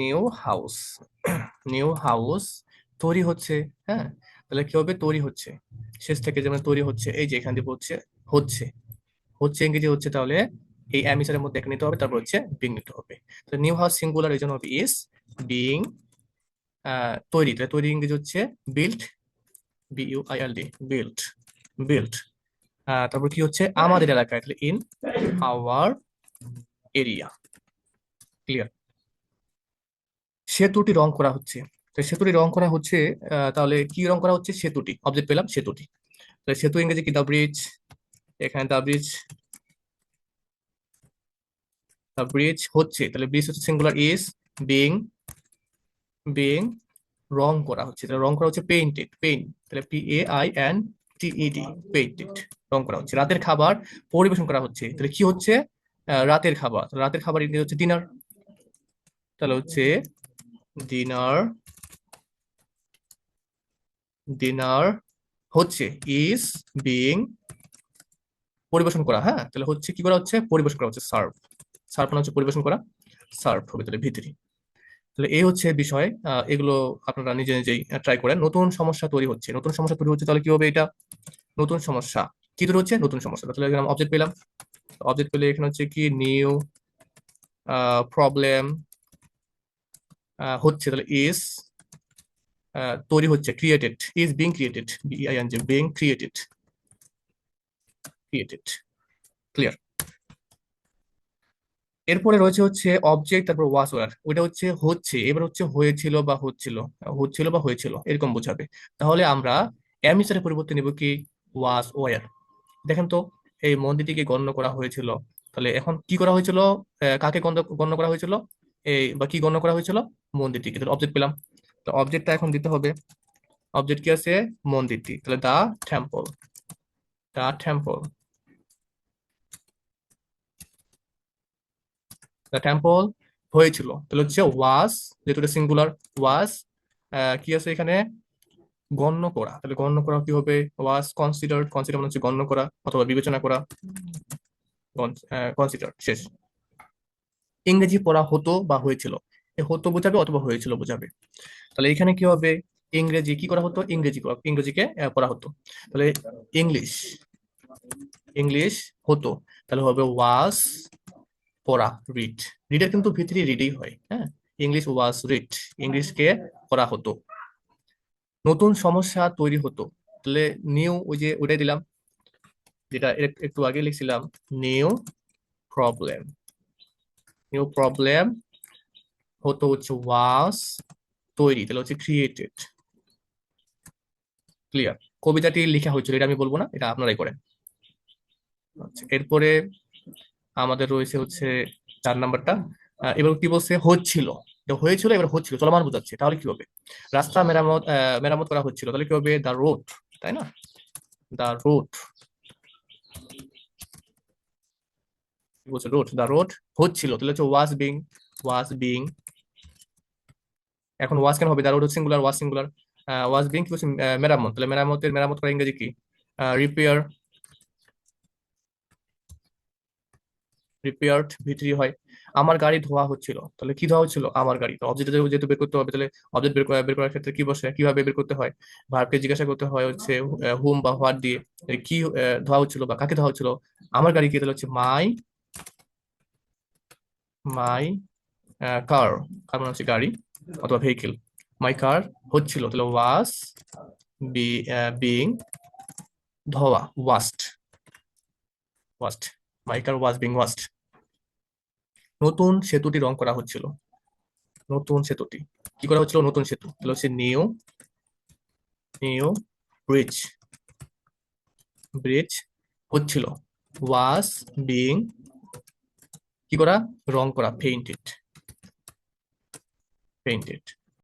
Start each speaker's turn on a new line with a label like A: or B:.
A: New house. New house তৈরি হচ্ছে। হ্যাঁ, তাহলে কি হবে? তৈরি হচ্ছে, শেষ থেকে যেমন তৈরি হচ্ছে, এই যে এখান দিয়ে হচ্ছে, হচ্ছে হচ্ছে ইংরেজি হচ্ছে, তাহলে এই অ্যামিসারের মধ্যে একটা নিতে হবে, তারপর হচ্ছে বিং নিতে হবে। তো নিউ হাউস সিঙ্গুলার, এই জন্য হবে ইস। বিং তৈরি, তাহলে তৈরি ইংরেজি হচ্ছে বিল্ট, BUILD, বিল্ট, বিল্ট। তারপর কি হচ্ছে? আমাদের এলাকায়, তাহলে ইন আওয়ার এরিয়া। ক্লিয়ার? সেতুটি রং করা হচ্ছে। তো সেতুটি রং করা হচ্ছে, তাহলে কি রং করা হচ্ছে? সেতুটি, অবজেক্ট পেলাম সেতুটি। তাহলে সেতু ইংরেজি কি? দা ব্রিজ। এখানে দা ব্রিজ, দা ব্রিজ হচ্ছে, তাহলে ব্রিজ হচ্ছে সিঙ্গুলার ইজ। বিং, বিং রং করা হচ্ছে, তাহলে রং করা হচ্ছে পেইন্টেড, পেইন্ট, তাহলে PAINTED, পেইন্টেড, রং করা হচ্ছে। রাতের খাবার পরিবেশন করা হচ্ছে, তাহলে কি হচ্ছে? রাতের খাবার, তাহলে রাতের খাবার ইংরেজি হচ্ছে ডিনার, তাহলে হচ্ছে ডিনার, ডিনার হচ্ছে ইজ বিং পরিবেশন করা। হ্যাঁ, তাহলে হচ্ছে কি করা হচ্ছে? পরিবেশন করা হচ্ছে, সার্ভ। সার্ভ মানে হচ্ছে পরিবেশন করা, সার্ভ হবে তাহলে ভিতরি। তাহলে এই হচ্ছে বিষয়, এগুলো আপনারা নিজে নিজেই ট্রাই করেন। নতুন সমস্যা তৈরি হচ্ছে, নতুন সমস্যা তৈরি হচ্ছে, তাহলে কি হবে? এটা নতুন সমস্যা, কি তৈরি হচ্ছে? নতুন সমস্যা। তাহলে এখানে অবজেক্ট পেলাম, অবজেক্ট পেলে এখানে হচ্ছে কি? নিউ প্রবলেম হচ্ছে, তাহলে ইজ তৈরি হচ্ছে, created, is being created, BING, being created, created. Clear? এরপরে রয়েছে হচ্ছে অবজেক্ট, তারপর ওয়াজ ওয়ার, ওইটা হচ্ছে হচ্ছে, এবার হচ্ছে হয়েছিল বা হচ্ছিল, হচ্ছিল বা হয়েছিল এরকম বোঝাবে। তাহলে আমরা অ্যামিসারের পরিবর্তে নিব কি? Was were. দেখেন তো, এই মন্দিরটিকে গণ্য করা হয়েছিল, তাহলে এখন কি করা হয়েছিল? কাকে গণ্য গণ্য করা হয়েছিল? এই বা কি গণ্য করা হয়েছিল? মন্দিরটিকে। তাহলে অবজেক্ট পেলাম, তো অবজেক্টটা এখন দিতে হবে। অবজেক্ট কি আছে? মন্দিরটি, তাহলে দা টেম্পল, দা টেম্পল, দা টেম্পল হয়েছিল, তাহলে হচ্ছে ওয়াজ, যেহেতু এটা সিঙ্গুলার, ওয়াজ কি আছে এখানে? গণ্য করা, তাহলে গণ্য করা কি হবে? ওয়াজ কনসিডার্ড, কনসিডার মানে হচ্ছে গণ্য করা অথবা বিবেচনা করা, কনসিডার, শেষ। ইংরেজি পড়া হতো বা হয়েছিল, এ হতো বোঝাবে অথবা হয়েছিল বোঝাবে। তাহলে এখানে কি হবে? ইংরেজি কি করা হতো? ইংরেজিকে পড়া হতো, তাহলে ইংলিশ, ইংলিশ হতো, তাহলে হবে ওয়াজ পড়া, রিড। রিডের কিন্তু ভিতরে রিডই হয়। হ্যাঁ, ইংলিশ ওয়াজ রিড, ইংলিশকে পড়া হতো। নতুন সমস্যা তৈরি হতো, তাহলে নিউ, ওই যে ওটাই দিলাম, যেটা একটু আগে লিখছিলাম, নিউ প্রবলেম, নিউ প্রবলেম হতো হচ্ছে ওয়াজ তৈরি, তাহলে হচ্ছে ক্রিয়েটেড। ক্লিয়ার? কবিতাটি লেখা হয়েছিল, এটা আমি বলবো না, এটা আপনারাই করেন। আচ্ছা, এরপরে আমাদের রয়েছে হচ্ছে 4 নাম্বারটা। এবার কি বলছে? হচ্ছিল, এটা হয়েছিল, এবার হচ্ছিল, চলমান বোঝাচ্ছে, তাহলে কি হবে? রাস্তা মেরামত, মেরামত করা হচ্ছিল, তাহলে কি হবে? দা রোড, তাই না? দা রোড, কি বলছে? রোড, দা রোড হচ্ছিল, তাহলে হচ্ছে ওয়াজ বিং, ওয়াজ বিং। এখন ওয়াজ কেন হবে? দা রোড হচ্ছে singular, was singular. Was being কি বলছে? মেরামত, তাহলে মেরামতের, মেরামত করা ইংরেজি কি? রিপেয়ার, রিপেয়ার্ড ভিতরি হয়। আমার গাড়ি ধোয়া হচ্ছিল, তাহলে কি ধোয়া হচ্ছিল? আমার গাড়ি। তো অবজেক্ট যেহেতু বের করতে হবে, তাহলে অবজেক্ট বের করার ক্ষেত্রে কি বসে? কিভাবে বের করতে হয়? ভার্বকে জিজ্ঞাসা করতে হয় হচ্ছে হুম বা হোয়াট দিয়ে, কি ধোয়া হচ্ছিল বা কাকে ধোয়া হচ্ছিল? আমার গাড়ি কি? তাহলে হচ্ছে মাই, মাই কার, কার মানে হচ্ছে গাড়ি অথবা ভেহিকেল। মাই কার হচ্ছিল, তাহলে ওয়াজ বি বিং ধোয়া, washed, washed, my car was being washed. নতুন সেতুটি রং করা হচ্ছিল, নতুন সেতুটি কি করা হচ্ছিল? নতুন সেতু, তাহলে হচ্ছে নিউ, নিউ ব্রিজ, ব্রিজ হচ্ছিল, ওয়াজ বিং কি করা? রং করা, পেইন্টেড, পেইন্টেড।